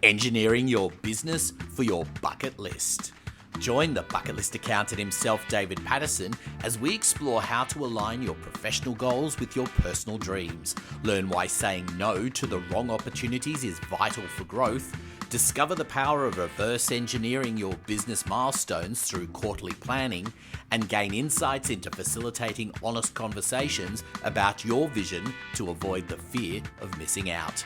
Engineering your business for your bucket list. Join the bucket list accountant himself, David Patterson, as we explore how to align your professional goals with your personal dreams. Learn why saying no to the wrong opportunities is vital for growth. Discover the power of reverse engineering your business milestones through quarterly planning, and gain insights into facilitating honest conversations about your vision to avoid the fear of missing out.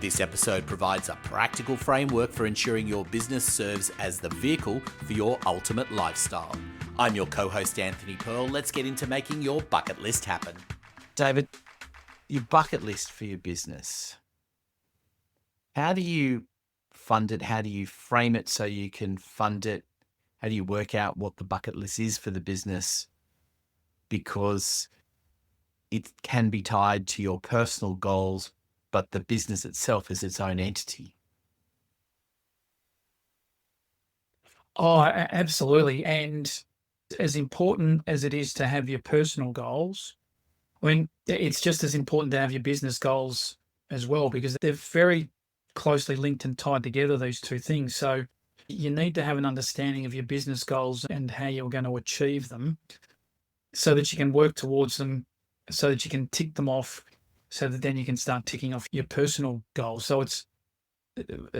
This episode provides a practical framework for ensuring your business serves as the vehicle for your ultimate lifestyle. I'm your co-host, Anthony Pearl. Let's get into making your bucket list happen. David, your bucket list for your business. How do you fund it? How do you frame it so you can fund it? How do you work out what the bucket list is for the business? Because it can be tied to your personal goals, but the business itself is its own entity. Oh, absolutely. And as important as it is to have your personal goals, it's just as important to have your business goals as well, because they're very closely linked and tied together, these two things. So you need to have an understanding of your business goals and how you're going to achieve them so that you can work towards them, so that you can tick them off, so that then you can start ticking off your personal goals. So it's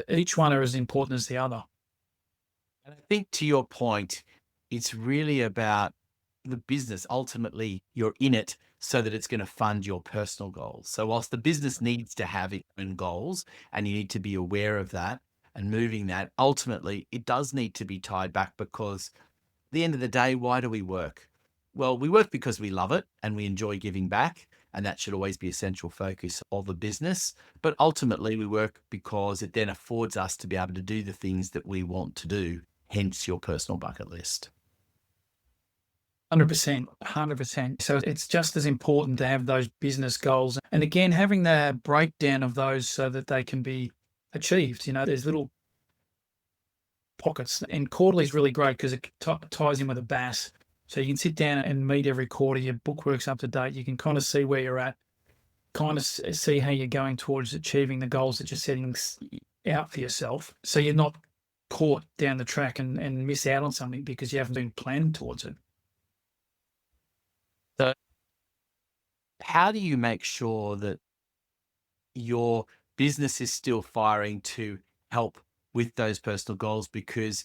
each one are as important as the other. And I think to your point, it's really about the business. Ultimately, you're in it so that it's going to fund your personal goals. So whilst the business needs to have its own goals and you need to be aware of that and moving that, ultimately it does need to be tied back, because at the end of the day, why do we work? Well, we work because we love it and we enjoy giving back, and that should always be a central focus of a business. But ultimately we work because it then affords us to be able to do the things that we want to do, hence your personal bucket list. 100%, 100%. So it's just as important to have those business goals. And again, having the breakdown of those so that they can be achieved. There's little pockets, and quarterly is really great because it ties in with a BAS. So you can sit down and meet every quarter, your bookwork's up to date. You can kind of see where you're at, kind of see how you're going towards achieving the goals that you're setting out for yourself. So you're not caught down the track and miss out on something because you haven't been planned towards it. So how do you make sure that your business is still firing to help with those personal goals? Because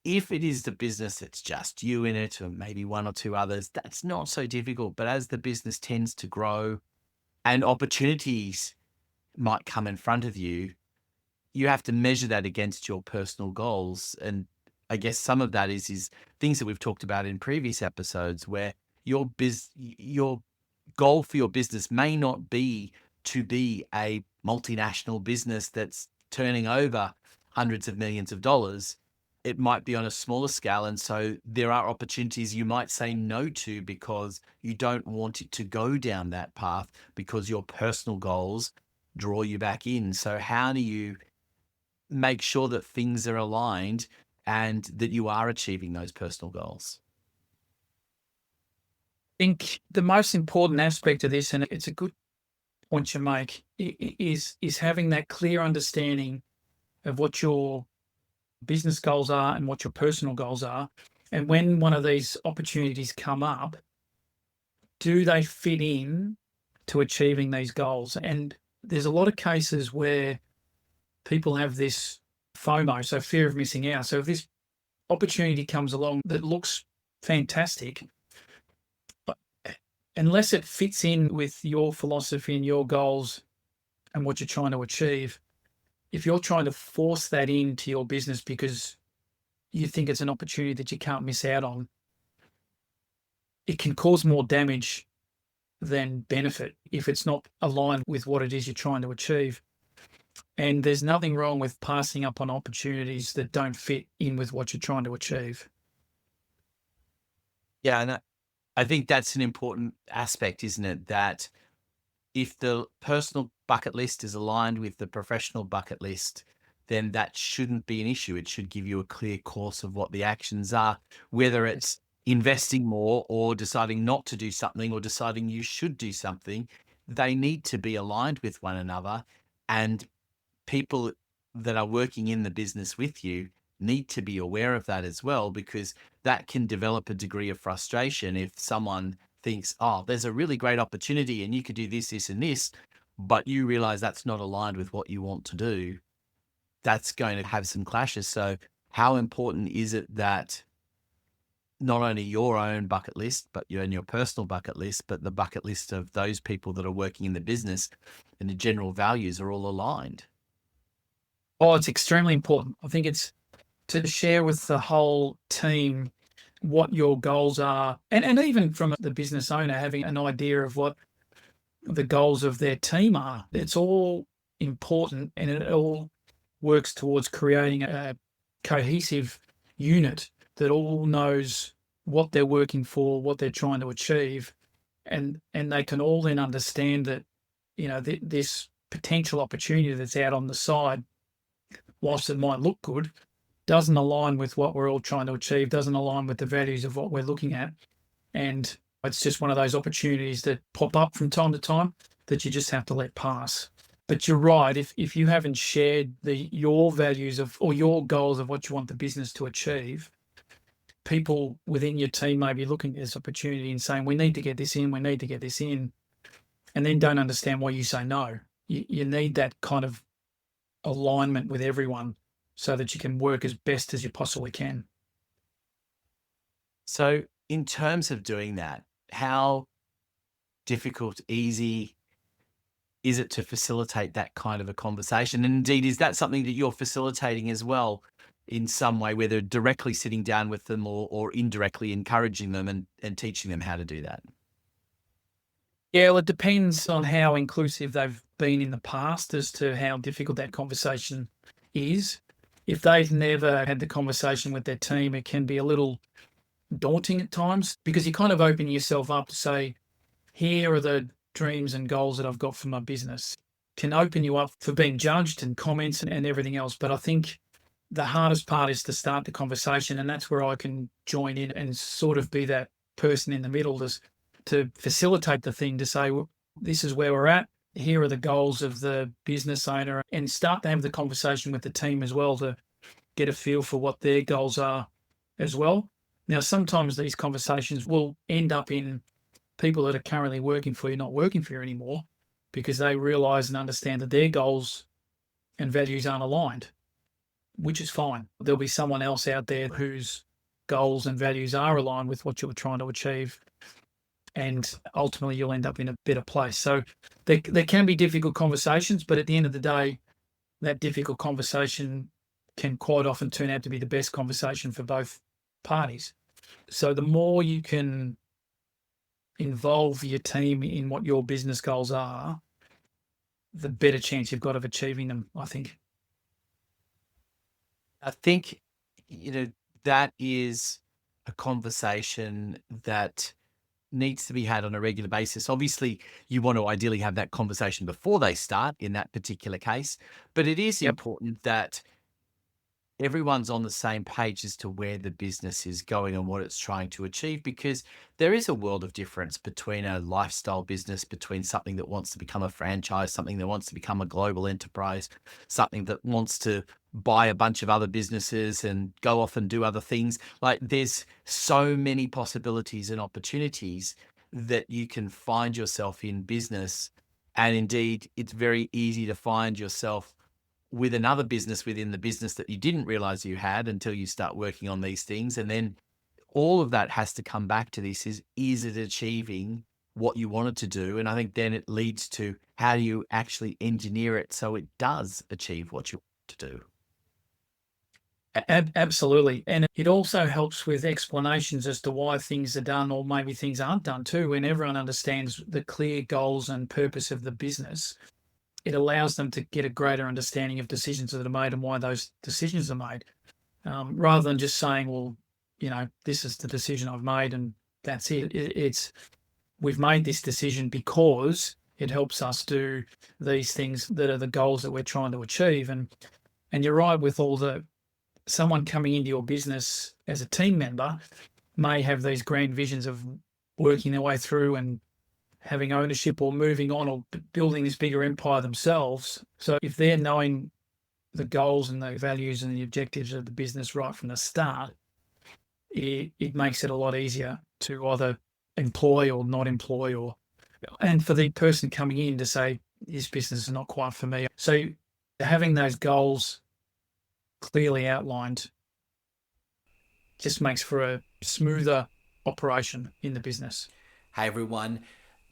if it is the business that's just you in it, or maybe one or two others, that's not so difficult. But as the business tends to grow and opportunities might come in front of you, you have to measure that against your personal goals. And I guess some of that is things that we've talked about in previous episodes, where your goal for your business may not be to be a multinational business that's turning over hundreds of millions of dollars. It might be on a smaller scale. And so there are opportunities you might say no to because you don't want it to go down that path, because your personal goals draw you back in. So how do you make sure that things are aligned and that you are achieving those personal goals? I think the most important aspect of this, and it's a good point you make, is having that clear understanding of what your business goals are and what your personal goals are. And when one of these opportunities come up, do they fit in to achieving these goals? And there's a lot of cases where people have this FOMO, so fear of missing out. So if this opportunity comes along that looks fantastic, but unless it fits in with your philosophy and your goals and what you're trying to achieve, if you're trying to force that into your business because you think it's an opportunity that you can't miss out on, it can cause more damage than benefit if it's not aligned with what it is you're trying to achieve. And there's nothing wrong with passing up on opportunities that don't fit in with what you're trying to achieve. Yeah, and I think that's an important aspect, isn't it? That if the personal bucket list is aligned with the professional bucket list, then that shouldn't be an issue. It should give you a clear course of what the actions are, whether it's investing more or deciding not to do something or deciding you should do something. They need to be aligned with one another, and people that are working in the business with you need to be aware of that as well, because that can develop a degree of frustration if someone thinks, oh, there's a really great opportunity and you could do this, this, and this, but you realize that's not aligned with what you want to do. That's going to have some clashes. So how important is it that not only your own bucket list, but your personal bucket list, but the bucket list of those people that are working in the business and the general values are all aligned? Oh, it's extremely important. I think it's to share with the whole team what your goals are, and even from the business owner having an idea of what the goals of their team are. It's all important, and it all works towards creating a cohesive unit that all knows what they're working for, what they're trying to achieve, and they can all then understand that, this potential opportunity that's out on the side, whilst it might look good, doesn't align with what we're all trying to achieve, doesn't align with the values of what we're looking at. And it's just one of those opportunities that pop up from time to time that you just have to let pass. But you're right, if you haven't shared your values or your goals of what you want the business to achieve, people within your team may be looking at this opportunity and saying, we need to get this in, we need to get this in, and then don't understand why you say no. You need that kind of alignment with everyone so that you can work as best as you possibly can. So in terms of doing that, how difficult, easy is it to facilitate that kind of a conversation? And indeed, is that something that you're facilitating as well in some way, whether directly sitting down with them or indirectly encouraging them and teaching them how to do that? Yeah, well, it depends on how inclusive they've been in the past as to how difficult that conversation is. If they've never had the conversation with their team, it can be a little daunting at times, because you kind of open yourself up to say, here are the dreams and goals that I've got for my business. Can open you up for being judged and comments and everything else. But I think the hardest part is to start the conversation, and that's where I can join in and sort of be that person in the middle to facilitate the thing, to say, well, this is where we're at. Here are the goals of the business owner, and start to have the conversation with the team as well to get a feel for what their goals are as well. Now, sometimes these conversations will end up in people that are currently working for you not working for you anymore, because they realize and understand that their goals and values aren't aligned, which is fine. There'll be someone else out there whose goals and values are aligned with what you're trying to achieve, and ultimately you'll end up in a better place. So there can be difficult conversations, but at the end of the day, that difficult conversation can quite often turn out to be the best conversation for both parties. So the more you can involve your team in what your business goals are, the better chance you've got of achieving them, I think. I think, that is a conversation that needs to be had on a regular basis. Obviously, you want to ideally have that conversation before they start in that particular case, but it is important that everyone's on the same page as to where the business is going and what it's trying to achieve, because there is a world of difference between a lifestyle business, between something that wants to become a franchise, something that wants to become a global enterprise, something that wants to buy a bunch of other businesses and go off and do other things. Like, there's so many possibilities and opportunities that you can find yourself in business. And indeed, it's very easy to find yourself with another business within the business that you didn't realize you had until you start working on these things. And then all of that has to come back to this: is it achieving what you wanted to do? And I think then it leads to, how do you actually engineer it so it does achieve what you want to do? Absolutely. And it also helps with explanations as to why things are done, or maybe things aren't done too. When everyone understands the clear goals and purpose of the business, it allows them to get a greater understanding of decisions that are made and why those decisions are made, rather than just saying, well, this is the decision I've made and that's it. It's, we've made this decision because it helps us do these things that are the goals that we're trying to achieve. And you're right, with someone coming into your business as a team member may have these grand visions of working their way through and having ownership or moving on or building this bigger empire themselves. So if they're knowing the goals and the values and the objectives of the business right from the start, it makes it a lot easier to either employ or not employ, or and for the person coming in to say, this business is not quite for me. So having those goals clearly outlined just makes for a smoother operation in the business. Hey everyone,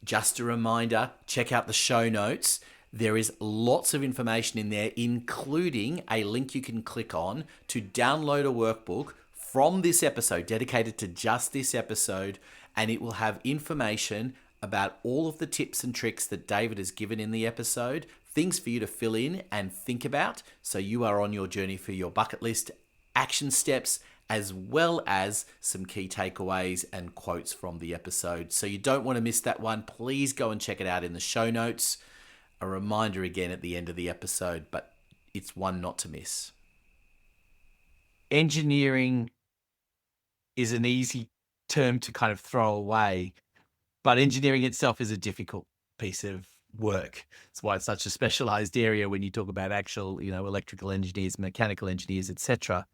just a reminder, check out the show notes. There is lots of information in there, including a link you can click on to download a workbook from this episode, dedicated to just this episode, and it will have information about all of the tips and tricks that David has given in the episode, things for you to fill in and think about so you are on your journey for your bucket list action steps, as well as some key takeaways and quotes from the episode. So you don't want to miss that one. Please go and check it out in the show notes. A reminder again at the end of the episode, but it's one not to miss. Engineering is an easy term to kind of throw away, but engineering itself is a difficult piece of work. That's why it's such a specialized area when you talk about actual, electrical engineers, mechanical engineers, etc.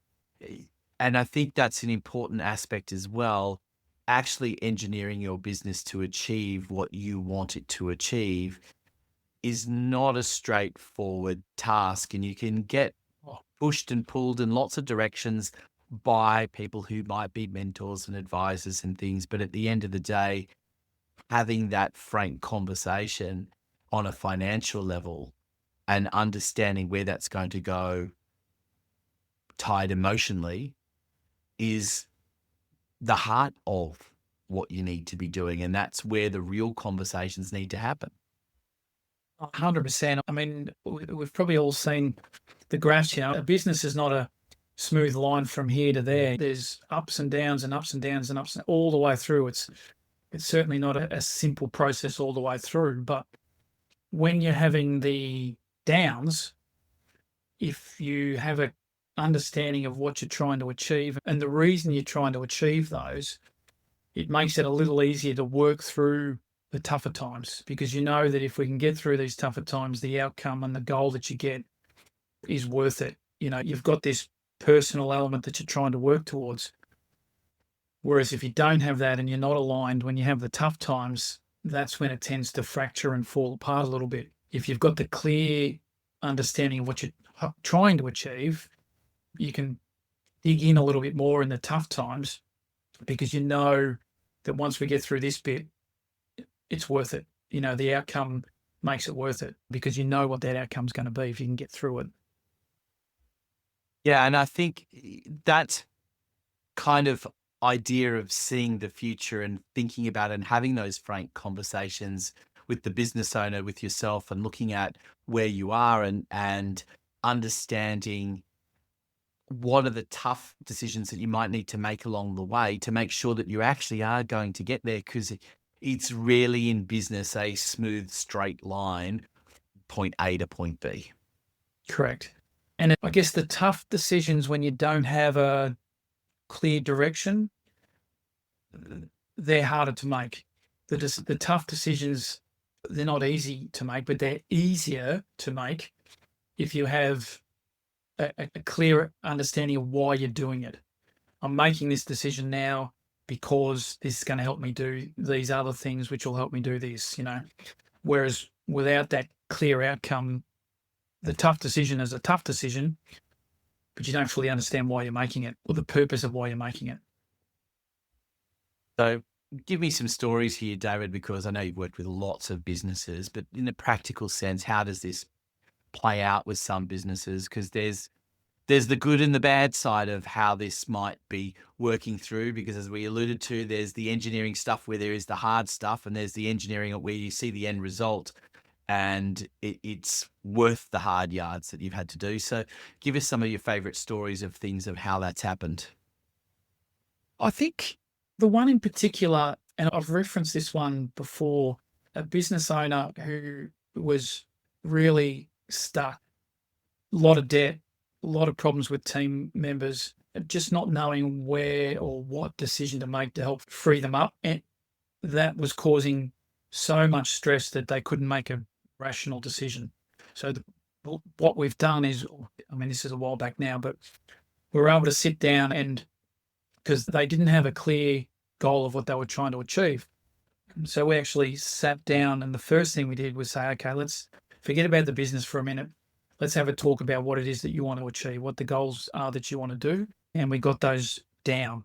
And I think that's an important aspect as well. Actually engineering your business to achieve what you want it to achieve is not a straightforward task, and you can get pushed and pulled in lots of directions by people who might be mentors and advisors and things. But at the end of the day, having that frank conversation on a financial level and understanding where that's going to go tied emotionally is the heart of what you need to be doing. And that's where the real conversations need to happen. 100%. I mean, we've probably all seen the graphs. A business is not a smooth line from here to there. There's ups and downs and ups and downs and ups and all the way through. It's certainly not a simple process all the way through. But when you're having the downs, if you have a understanding of what you're trying to achieve and the reason you're trying to achieve those, it makes it a little easier to work through the tougher times, because you know that if we can get through these tougher times, the outcome and the goal that you get is worth it. You've got this personal element that you're trying to work towards. Whereas if you don't have that and you're not aligned, when you have the tough times, that's when it tends to fracture and fall apart a little bit. If you've got the clear understanding of what you're trying to achieve, you can dig in a little bit more in the tough times, because you know that once we get through this bit, it's worth it. The outcome makes it worth it, because you know what that outcome's going to be if you can get through it. Yeah, and I think that kind of idea of seeing the future and thinking about it and having those frank conversations with the business owner, with yourself, and looking at where you are and understanding what are the tough decisions that you might need to make along the way to make sure that you actually are going to get there, because it's rarely in business a smooth, straight line, point A to point B. Correct. And I guess the tough decisions when you don't have a clear direction, they're harder to make. The tough decisions, they're not easy to make, but they're easier to make if you have a clear understanding of why you're doing it. I'm making this decision now because this is going to help me do these other things, which will help me do this, Whereas without that clear outcome, the tough decision is a tough decision, but you don't fully understand why you're making it or the purpose of why you're making it. So give me some stories here, David, because I know you've worked with lots of businesses, but in a practical sense, how does this play out with some businesses? Because there's the good and the bad side of how this might be working through, because as we alluded to, there's the engineering stuff where there is the hard stuff, and there's the engineering where you see the end result and it's worth the hard yards that you've had to do. So give us some of your favorite stories of things of how that's happened. I think the one in particular, and I've referenced this one before, a business owner who was really stuck, a lot of debt, a lot of problems with team members, just not knowing where or what decision to make to help free them up. And that was causing so much stress that they couldn't make a rational decision. So what we've done is, I mean, this is a while back now, but we were able to sit down, and because they didn't have a clear goal of what they were trying to achieve. So we actually sat down, and the first thing we did was say, okay, let's forget about the business for a minute. Let's have a talk about what it is that you want to achieve, what the goals are that you want to do. And we got those down.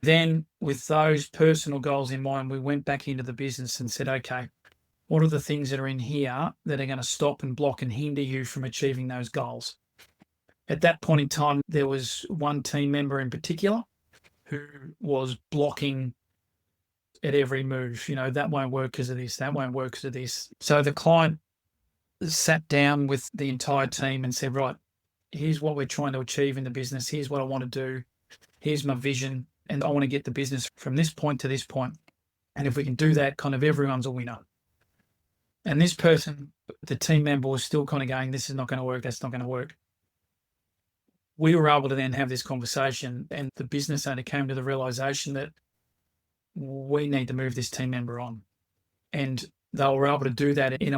Then with those personal goals in mind, we went back into the business and said, okay, what are the things that are in here that are going to stop and block and hinder you from achieving those goals? At that point in time, there was one team member in particular who was blocking at every move. That won't work because of this, that won't work because of this. So the client sat down with the entire team and said, right, here's what we're trying to achieve in the business. Here's what I want to do. Here's my vision. And I want to get the business from this point to this point. And if we can do that, kind of everyone's a winner. And this person, the team member, was still kind of going, this is not going to work. That's not going to work. We were able to then have this conversation, and the business owner came to the realization that we need to move this team member on. And they were able to do that in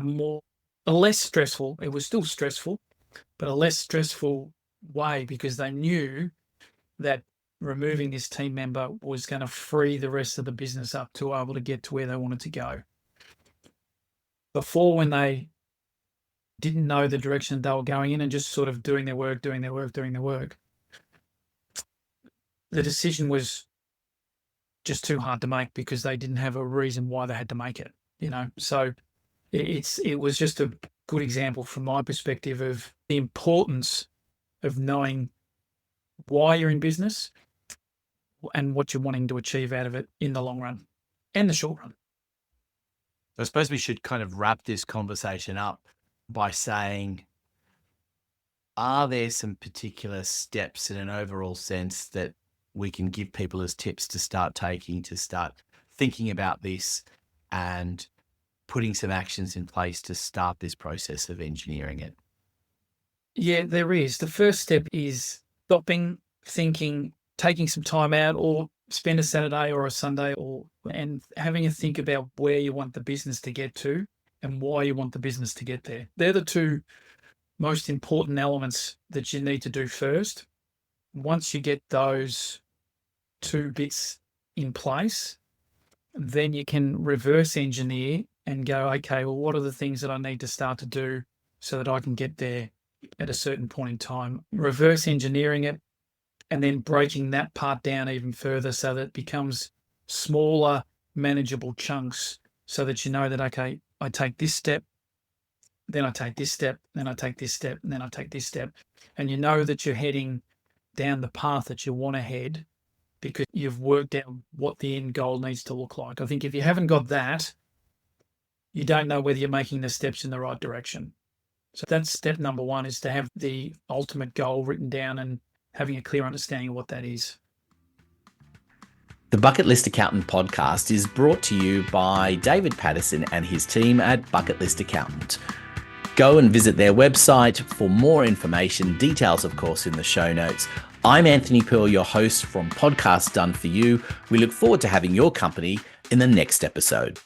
a less stressful, it was still stressful, but a less stressful way, because they knew that removing this team member was going to free the rest of the business up to be able to get to where they wanted to go. Before, when they didn't know the direction they were going in and just sort of doing their work, the decision was just too hard to make because they didn't have a reason why they had to make it, So it was just a good example from my perspective of the importance of knowing why you're in business and what you're wanting to achieve out of it in the long run and the short run. I suppose we should kind of wrap this conversation up by saying, are there some particular steps in an overall sense that we can give people as tips to start taking, to start thinking about this and putting some actions in place to start this process of engineering it? Yeah, there is. The first step is stopping, thinking, taking some time out, or spend a Saturday or a Sunday and having a think about where you want the business to get to and why you want the business to get there. They're the two most important elements that you need to do first. Once you get those two bits in place, then you can reverse engineer and go, okay, well, what are the things that I need to start to do so that I can get there at a certain point in time? Reverse engineering it and then breaking that part down even further so that it becomes smaller, manageable chunks, so that you know that, okay, I take this step, then I take this step, then I take this step, and then I take this step. And you know that you're heading down the path that you want to head because you've worked out what the end goal needs to look like. I think if you haven't got that, you don't know whether you're making the steps in the right direction. So that's step number one, is to have the ultimate goal written down and having a clear understanding of what that is. The Bucket List Accountant podcast is brought to you by David Patterson and his team at Bucket List Accountant. Go and visit their website for more information, details of course in the show notes. I'm Anthony Pearl, your host from Podcast Done For You. We look forward to having your company in the next episode.